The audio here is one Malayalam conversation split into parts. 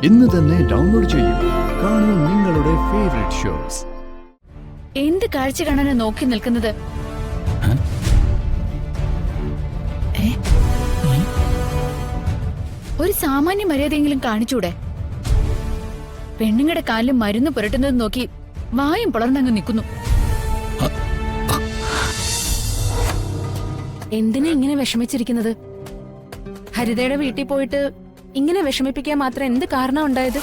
ഇന്ന് തന്നെ ഡൗൺലോഡ് ചെയ്യൂ. കാണൂ നിങ്ങളുടെ ഫേവറേറ്റ് ഷോസ്. എന്ത് കാഴ്ച കാണാനാ നോക്കി നിൽക്കുന്നത്? ഒരു സാമാന്യ മര്യാദയെങ്കിലും കാണിച്ചൂടെ? പെണ്ണുങ്ങളുടെ കാലിൽ മരുന്ന് പുരട്ടുന്നത് നോക്കി വായും പുളർന്നങ്ങ് നിൽക്കുന്നു. എന്തിനാ ഇങ്ങനെ വിഷമിച്ചിരിക്കുന്നത്? ഹരിതയുടെ വീട്ടിൽ പോയിട്ട് ഇങ്ങനെ വിഷമിപ്പിക്കാൻ മാത്രം എന്ത് കാരണം ഉണ്ടായത്?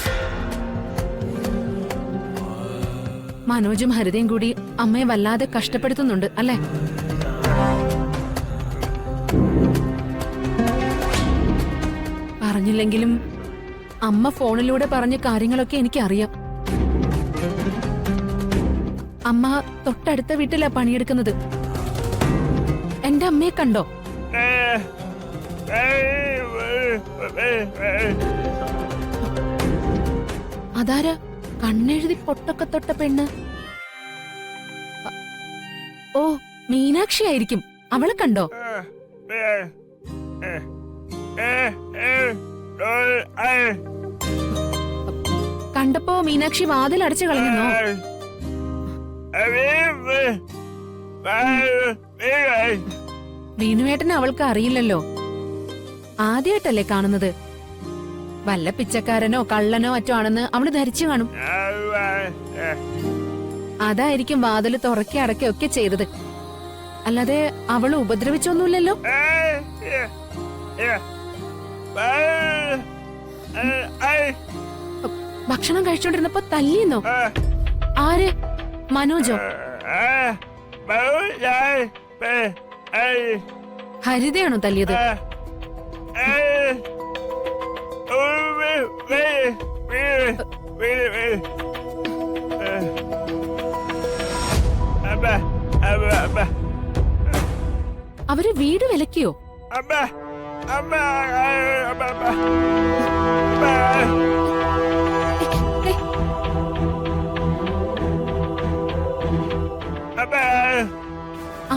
മനോജും ഹരിതയും കൂടി അമ്മയെ വല്ലാതെ കഷ്ടപ്പെടുത്തുന്നുണ്ട് അല്ലേ? പറഞ്ഞില്ലെങ്കിലും അമ്മ ഫോണിലൂടെ പറഞ്ഞ കാര്യങ്ങളൊക്കെ എനിക്കറിയാം. അമ്മ തൊട്ടടുത്ത വീട്ടിലാ പണിയെടുക്കുന്നത്. എന്റെ അമ്മയെ കണ്ടോ? അതാരാ കണ്ണെഴുതി പൊട്ടൊക്കെ തൊട്ട പെണ്ണ്? ഓ, മീനാക്ഷി ആയിരിക്കും. അവളെ കണ്ടോ? കണ്ടപ്പോ മീനാക്ഷി വാതിൽ അടച്ചു കളഞ്ഞോ? വീണുവേട്ടനെ അവൾക്ക് അറിയില്ലല്ലോ. ആദ്യമായിട്ടല്ലേ കാണുന്നത്. വല്ല പിച്ചക്കാരനോ കള്ളനോ മറ്റോ ആണെന്ന് അവള് ധരിച്ചു കാണും. അതായിരിക്കും വാതില് തുറക്കി അടയ്ക്കൊക്കെ ചെയ്തത്. അല്ലാതെ അവള് ഉപദ്രവിച്ചൊന്നുമില്ലല്ലോ. ഭക്ഷണം കഴിച്ചോണ്ടിരുന്നപ്പോ തല്ലിയെന്നോ? ആര്? മനോജോ? ഹരിതയാണോ തല്ലിയത്? അവര് വീട് വിലക്കിയോ?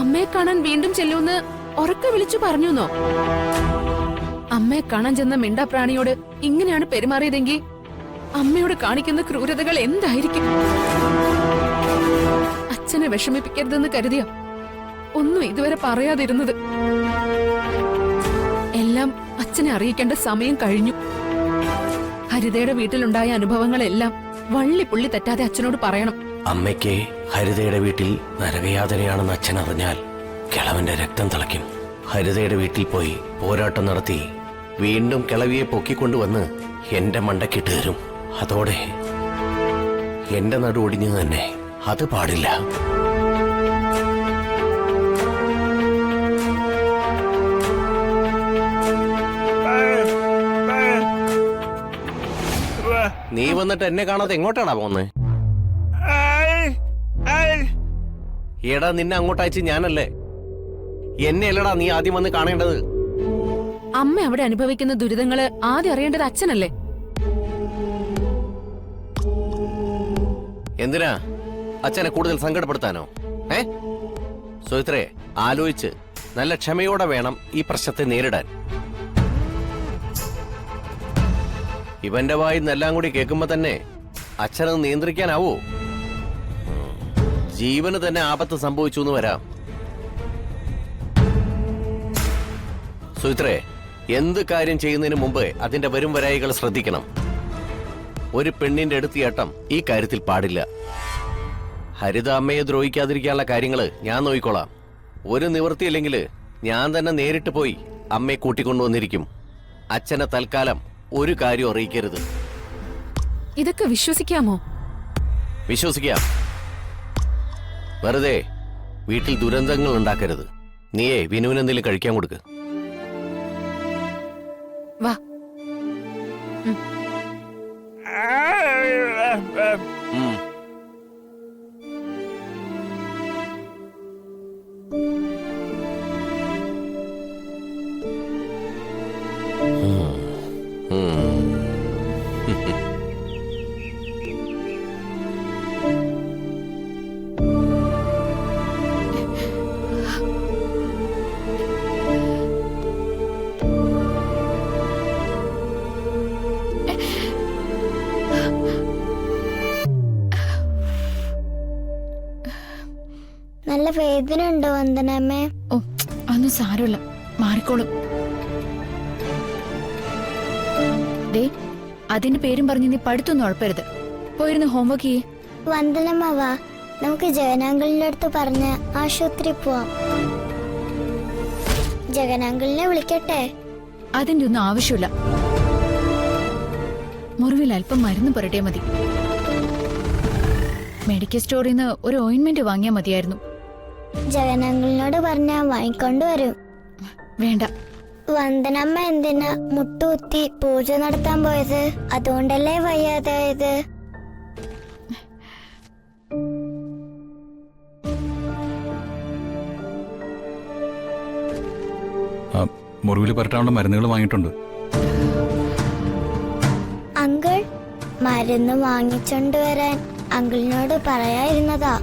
അമ്മയെ കാണാൻ വീണ്ടും ചെല്ലൂന്ന് ഉറക്കെ വിളിച്ചു പറഞ്ഞുന്നോ? അമ്മയെ കാണാൻ ചെന്ന മിണ്ടാപ്രാണിയോട് ഇങ്ങനെയാണ് പെരുമാറിയതെങ്കിൽ അമ്മയോട് കാണിക്കുന്ന ക്രൂരതകൾ എന്തായിരിക്കും? അച്ഛനെ വിഷമിപ്പിക്കരുതെന്ന് കരുതിയ ഒന്നും ഇതുവരെ പറയാതിരുന്നത്. എല്ലാം അച്ഛനെ അറിയിക്കേണ്ട സമയം കഴിഞ്ഞു. ഹരിതയുടെ വീട്ടിലുണ്ടായ അനുഭവങ്ങളെല്ലാം വള്ളിപ്പുള്ളി തെറ്റാതെ അച്ഛനോട് പറയണം. അമ്മയ്ക്ക് ഹരിതയുടെ വീട്ടിൽ നരകയാതനയാണെന്ന് അച്ഛൻ അറിഞ്ഞാൽ കിളവന്റെ രക്തം തിളയ്ക്കും. ഹരിതയുടെ വീട്ടിൽ പോയി പോരാട്ടം നടത്തി വീണ്ടും കിളവിയെ പൊക്കിക്കൊണ്ടുവന്ന് എന്റെ മണ്ടക്കിട്ട് തരും. അതോടെ എന്റെ നടു ഒടിഞ്ഞു തന്നെ. അത് പാടില്ല. നീ വന്നിട്ട് എന്നെ കാണാതെ എങ്ങോട്ടാടാ പോന്നെ? എടാ, നിന്നെ അങ്ങോട്ടയച്ച് ഞാനല്ലേ. എന്നെ അല്ലടാ നീ ആദ്യം വന്ന് കാണേണ്ടത്. അമ്മ അവിടെ അനുഭവിക്കുന്ന ദുരിതങ്ങള് ആദ്യം അറിയേണ്ടത് അച്ഛനല്ലേ? എന്തിനാ അച്ഛനെ കൂടുതൽ സങ്കടപ്പെടുത്താനോ? സുഹിത്രേ, ആലോചിച്ച് നല്ല ക്ഷമയോടെ വേണം ഈ പ്രശ്നത്തെ നേരിടാൻ. ഇവന്റെ വായി എല്ലാം കൂടി കേൾക്കുമ്പോ തന്നെ അച്ഛനത് നിയന്ത്രിക്കാനാവോ? ജീവന് തന്നെ ആപത്ത് സംഭവിച്ചു എന്ന് വരാം. സുഹിത്രേ, എന്ത് കാര്യം ചെയ്യുന്നതിന് മുമ്പ് അതിന്റെ വരും വരായികൾ ശ്രദ്ധിക്കണം. ഒരു പെണ്ണിന്റെ എടുത്തിയാട്ടം ഈ കാര്യത്തിൽ പാടില്ല. ഹരിത അമ്മയെ ദ്രോഹിക്കാതിരിക്കാനുള്ള കാര്യങ്ങള് ഞാൻ നോക്കിക്കോളാം. ഒരു നിവൃത്തിയില്ലെങ്കിൽ ഞാൻ തന്നെ നേരിട്ട് പോയി അമ്മയെ കൂട്ടിക്കൊണ്ടുവന്നിരിക്കും. അച്ഛനെ തൽക്കാലം ഒരു കാര്യം അറിയിക്കരുത്. ഇതൊക്കെ വിശ്വസിക്കാമോ? വിശ്വസിക്കാം. വെറുതെ വീട്ടിൽ ദുരന്തങ്ങൾ ഉണ്ടാക്കരുത്. നീയേ വിനുവിനെന്തെങ്കിലും കഴിക്കാൻ കൊടുക്ക്. വാ. വേദന ഉണ്ടോ വന്ദനമ്മേ? ഓ അതൊന്നും സാരമില്ല, മാറിക്കോളും. ദേ, അതിന്റെ പേരും പറഞ്ഞ് നീ പഠിത്തൊന്നും ഉഴപ്പരുത്. പോയിരുന്ന് ഹോംവർക്ക് ചെയ്യേ. വന്ദനമ്മ വാ, നമുക്ക് ജഗനാങ്കിളിന്റെ അടുത്ത് പറഞ്ഞ് ആശുപത്രി പോവാം. ജഗനാങ്കിളിനെ വിളിക്കട്ടെ? അതിന്റെ ഒന്നും ആവശ്യമില്ല. മുറിവിൽ അല്പം മരുന്ന് പുരട്ടിയാ മതി. മെഡിക്കൽ സ്റ്റോറിൽ നിന്ന് ഒരു ഓയിന്റ്മെന്റ് വാങ്ങിയാൽ മതിയായിരുന്നു. ജഗനാങ്കിളിനോട് പറഞ്ഞാ വാങ്ങിക്കൊണ്ട് വരും. വേണ്ട. വന്ദനമ്മ എന്തിനാ മുട്ടുകുത്തി പൂജ നടത്താൻ പോയത്? അതുകൊണ്ടല്ലേ വയ്യാതായത്? മുറിവിൽ പരട്ടാനുള്ള മരുന്നുകൾ വാങ്ങിയിട്ടുണ്ട്. അങ്കിൾ, മരുന്ന് വാങ്ങിച്ചോണ്ട് വരാൻ അങ്കിളിനോട് പറയായിരുന്നതാ.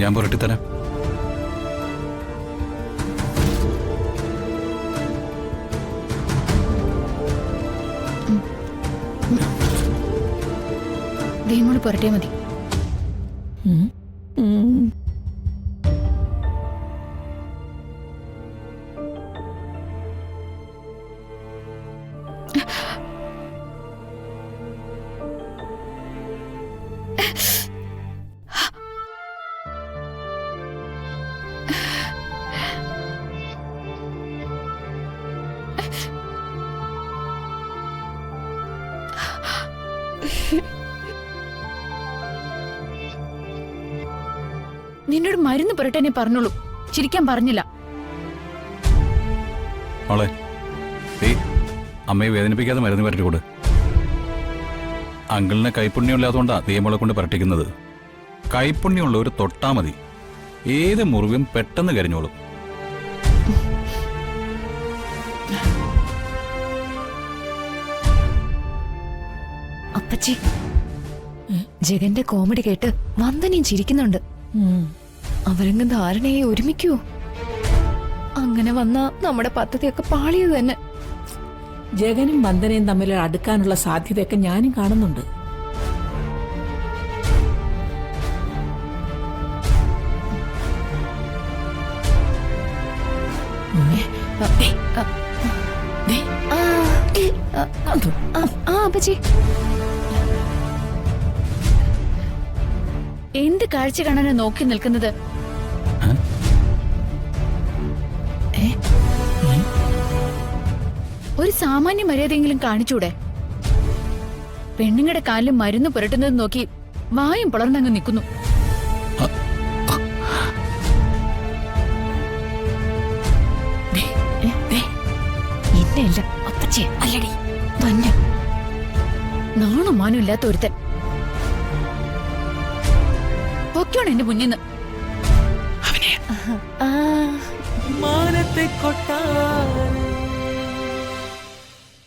ഞാൻ പുരട്ടിത്തരാം. ദേമോട് പുരട്ടിയാ മതി. നിന്നോട് മരുന്ന് പുരട്ടെന്നെ പറഞ്ഞോളൂ, ചിരിക്കാൻ പറഞ്ഞില്ല. മോളെ, ഏയ് അമ്മയെ വേദനിപ്പിക്കാതെ മരുന്ന് പരട്ടി കൊടു. അങ്കിളിന് കൈപ്പുണ്യം ഇല്ലാത്തതുകൊണ്ടാ ദീമോളെ കൊണ്ട് പരട്ടിക്കുന്നത്. കൈപ്പുണ്യമുള്ള ഒരു തൊട്ടാ മതി, ഏത് മുറിവും പെട്ടെന്ന് കരിഞ്ഞോളും. അപ്പച്ചി, ജഗന്റെ കോമഡി കേട്ട് വന്ദനയും ചിരിക്കുന്നുണ്ട്. അവരങ്ങ് ധാരണയെ ഒരുമിക്കൂ. അങ്ങനെ വന്നാ നമ്മുടെ പദ്ധതിയൊക്കെ പാളിയത് തന്നെ. ജഗനും വന്ദനയും തമ്മിൽ അടുക്കാനുള്ള സാധ്യതയൊക്കെ ഞാനും കാണുന്നുണ്ട്. അപ്പച്ചി, എന്ത് കാഴ്ച കാണാനാ നോക്കി നിൽക്കുന്നത്? ഒരു സാമാന്യ മര്യാദയെങ്കിലും കാണിച്ചൂടെ? പെണ്ണുങ്ങളുടെ കാലിൽ മരുന്ന് പുരട്ടുന്നത് നോക്കി വായും പിളർന്നങ്ങ് നിൽക്കുന്നു. ഇല്ല അപ്പച്ചി, അല്ലടി തന്നെ. നാണോ മാനം ഇല്ലാത്ത ഒരുത്തൻ പൊക്കോണം എന്റെ മുന്നിന്ന്. മാനത്തെ കൊട്ടാരം